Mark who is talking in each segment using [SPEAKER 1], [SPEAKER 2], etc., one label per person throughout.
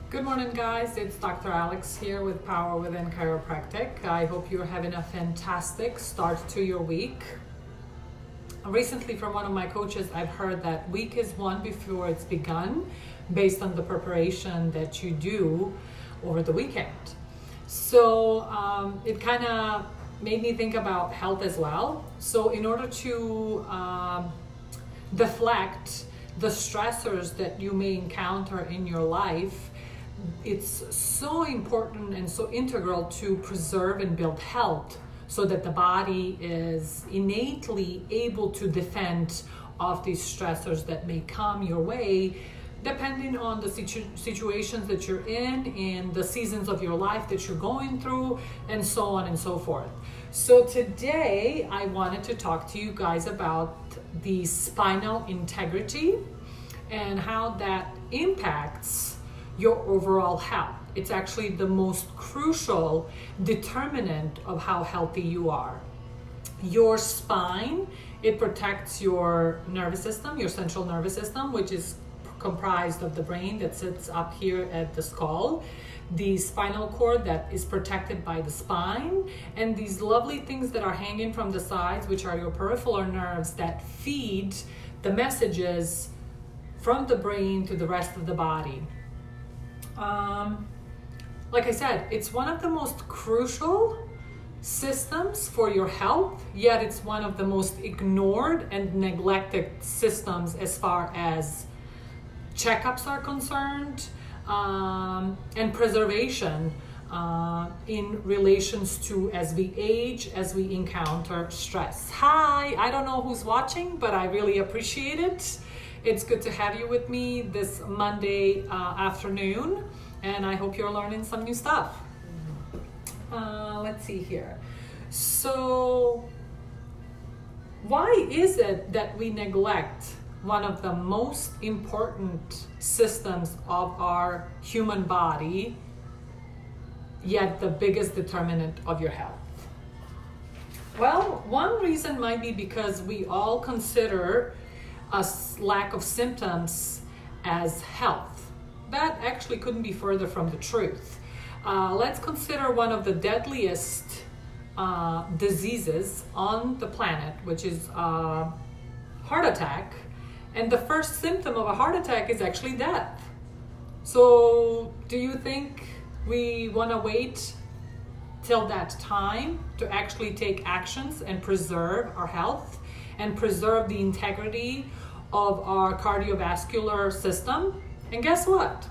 [SPEAKER 1] Good morning, guys. It's Dr. Alex here with Power Within Chiropractic. I hope you're having a fantastic start to your week. Recently, from one of my coaches, I've heard that week is won before it's begun based on the preparation that you do over the weekend. So it kind of made me think about health as well. So in order to deflect the stressors that you may encounter in your life, it's so important and so integral to preserve and build health so that the body is innately able to defend off these stressors that may come your way depending on the situations that you're in and the seasons of your life that you're going through, and so on and so forth. So today I wanted to talk to you guys about the spinal integrity and how that impacts your overall health. It's actually the most crucial determinant of how healthy you are. Your spine, it protects your nervous system, your central nervous system, which is comprised of the brain that sits up here at the skull, the spinal cord that is protected by the spine, and these lovely things that are hanging from the sides, which are your peripheral nerves that feed the messages from the brain to the rest of the body. Like I said, it's one of the most crucial systems for your health, yet it's one of the most ignored and neglected systems as far as checkups are concerned, and preservation in relations to as we age, as we encounter stress. Hi, I don't know who's watching, but I really appreciate it. It's good to have you with me this Monday afternoon, and I hope you're learning some new stuff. Let's see here. So, why is it that we neglect one of the most important systems of our human body, yet the biggest determinant of your health? Well, one reason might be because we all consider a lack of symptoms as health. That actually couldn't be further from the truth. Let's consider one of the deadliest diseases on the planet, which is heart attack. And the first symptom of a heart attack is actually death. So do you think we want to wait till that time to actually take actions and preserve our health and preserve the integrity of our cardiovascular system? And guess what?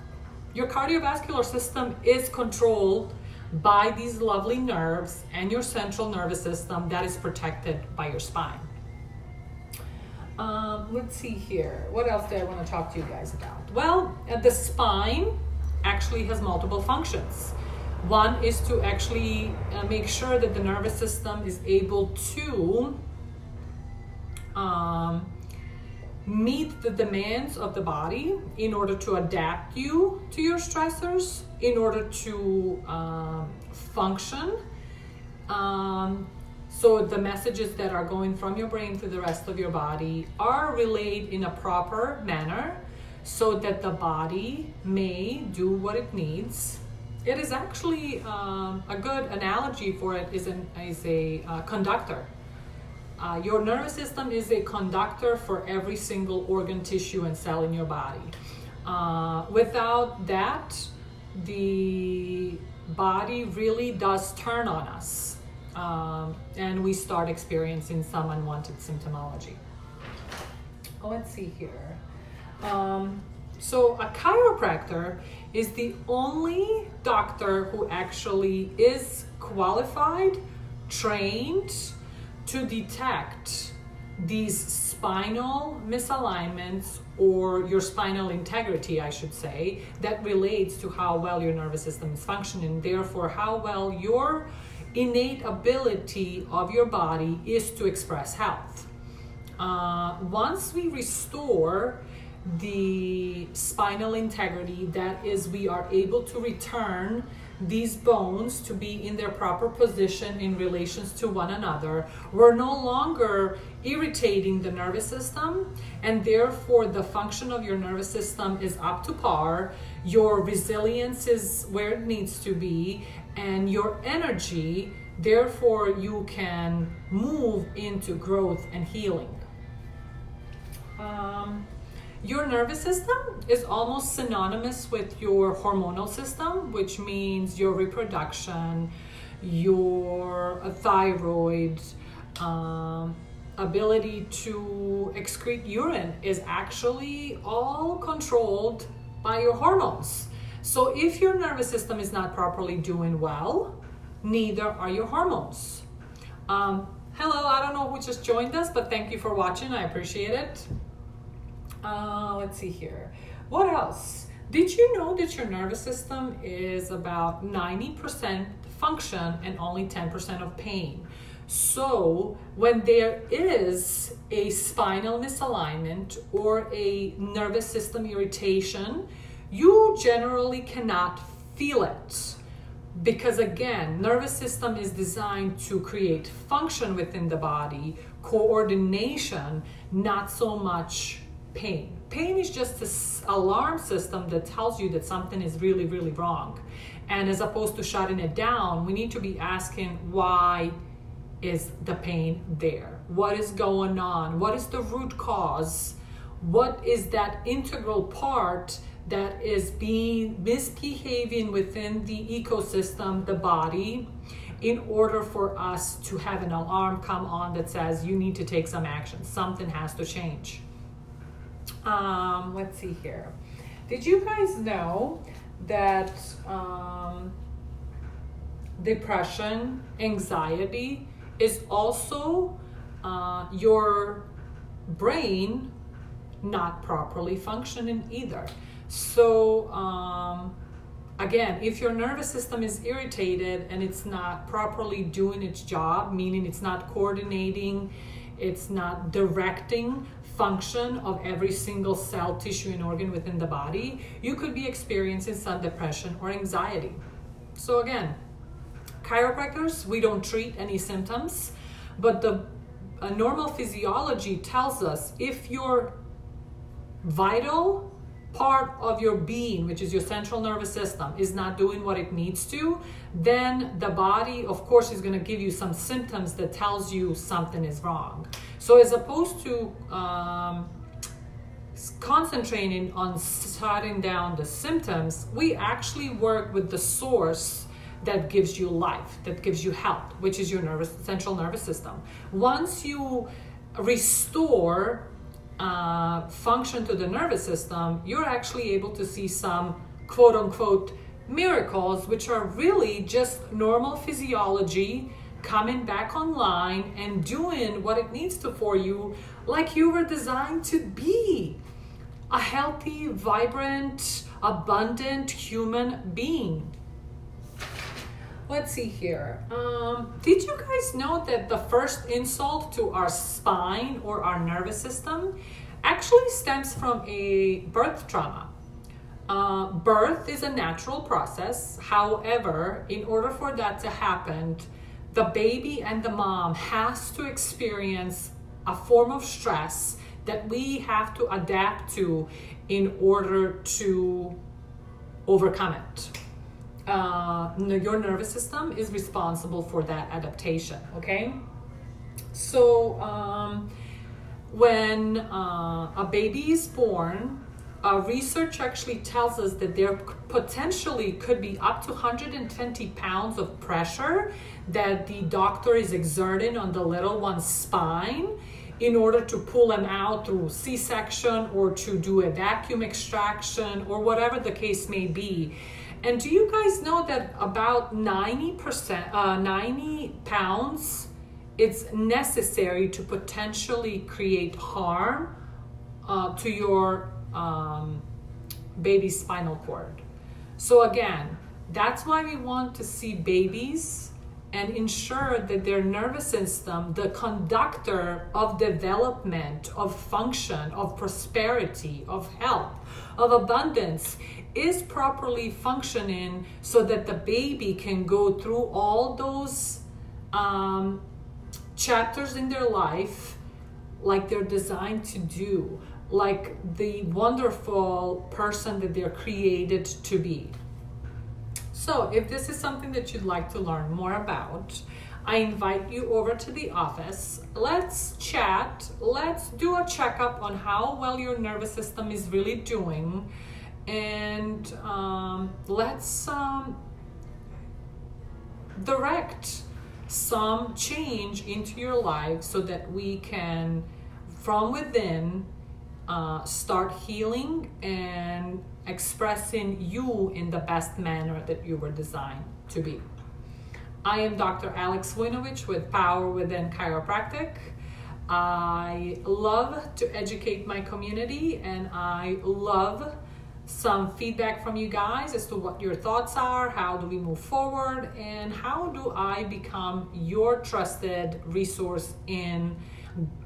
[SPEAKER 1] Your cardiovascular system is controlled by these lovely nerves and your central nervous system that is protected by your spine. Let's see here. What else do I want to talk to you guys about? Well, the spine actually has multiple functions. One is to actually make sure that the nervous system is able to meet the demands of the body in order to adapt you to your stressors, in order to function. So the messages that are going from your brain to the rest of your body are relayed in a proper manner so that the body may do what it needs. It is actually a good analogy for it is a conductor. Your nervous system is a conductor for every single organ, tissue, and cell in your body. Without that, the body really does turn on us, and we start experiencing some unwanted symptomology. Let's see here. So a chiropractor is the only doctor who actually is qualified, trained to detect these spinal misalignments, or your spinal integrity, I should say, that relates to how well your nervous system is functioning, therefore how well your innate ability of your body is to express health. Once we restore the spinal integrity. That is, we are able to return these bones to be in their proper position in relations to one another. We're no longer irritating the nervous system, and therefore the function of your nervous system is up to par. Your resilience is where it needs to be, and your energy, therefore you can move into growth and healing. Your nervous system is almost synonymous with your hormonal system, which means your reproduction, your thyroid, ability to excrete urine is actually all controlled by your hormones. So if your nervous system is not properly doing well, neither are your hormones. Hello, I don't know who just joined us, but thank you for watching. I appreciate it. Let's see here. What else? Did you know that your nervous system is about 90% function and only 10% of pain? So when there is a spinal misalignment or a nervous system irritation, you generally cannot feel it. Because again, nervous system is designed to create function within the body, coordination, not so much pain. Pain is just this alarm system that tells you that something is really, really wrong. And as opposed to shutting it down, we need to be asking, why is the pain there? What is going on? What is the root cause? What is that integral part that is misbehaving within the ecosystem, the body, in order for us to have an alarm come on that says you need to take some action. Something has to change. Let's see here. Did you guys know that depression, anxiety is also your brain not properly functioning either? So again, if your nervous system is irritated and it's not properly doing its job, meaning it's not coordinating, it's not directing function of every single cell, tissue, and organ within the body, you could be experiencing some depression or anxiety. So again, chiropractors, we don't treat any symptoms, but the normal physiology tells us if your vital part of your being, which is your central nervous system, is not doing what it needs to, then the body, of course, is going to give you some symptoms that tells you something is wrong. So as opposed to concentrating on shutting down the symptoms, we actually work with the source that gives you life, that gives you health, which is your central nervous system. Once you restore function to the nervous system, you're actually able to see some quote-unquote miracles, which are really just normal physiology coming back online and doing what it needs to for you, like you were designed to be, a healthy, vibrant, abundant human being. Let's see here. Did you guys know that the first insult to our spine or our nervous system actually stems from a birth trauma? Birth is a natural process. However, in order for that to happen, the baby and the mom has to experience a form of stress that we have to adapt to in order to overcome it. Your nervous system is responsible for that adaptation, okay? So when a baby is born, research actually tells us that there potentially could be up to 120 pounds of pressure that the doctor is exerting on the little one's spine in order to pull them out through C-section or to do a vacuum extraction or whatever the case may be. And do you guys know that about 90 pounds it's necessary to potentially create harm to your baby's spinal cord? So again, that's why we want to see babies and ensure that their nervous system, the conductor of development, of function, of prosperity, of health, of abundance, is properly functioning so that the baby can go through all those chapters in their life like they're designed to do, like the wonderful person that they're created to be. So if this is something that you'd like to learn more about, I invite you over to the office. Let's chat. Let's do a checkup on how well your nervous system is really doing. And let's direct some change into your life so that we can, from within, start healing and expressing you in the best manner that you were designed to be. I am Dr. Alex Winovich with Power Within Chiropractic. I love to educate my community, and I love some feedback from you guys as to what your thoughts are, how do we move forward, and how do I become your trusted resource in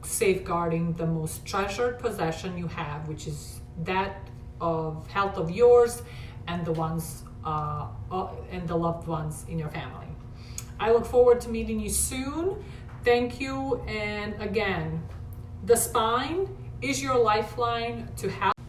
[SPEAKER 1] safeguarding the most treasured possession you have, which is that of health of yours and the ones and the loved ones in your family. I look forward to meeting you soon. Thank you. And again, the spine is your lifeline to health.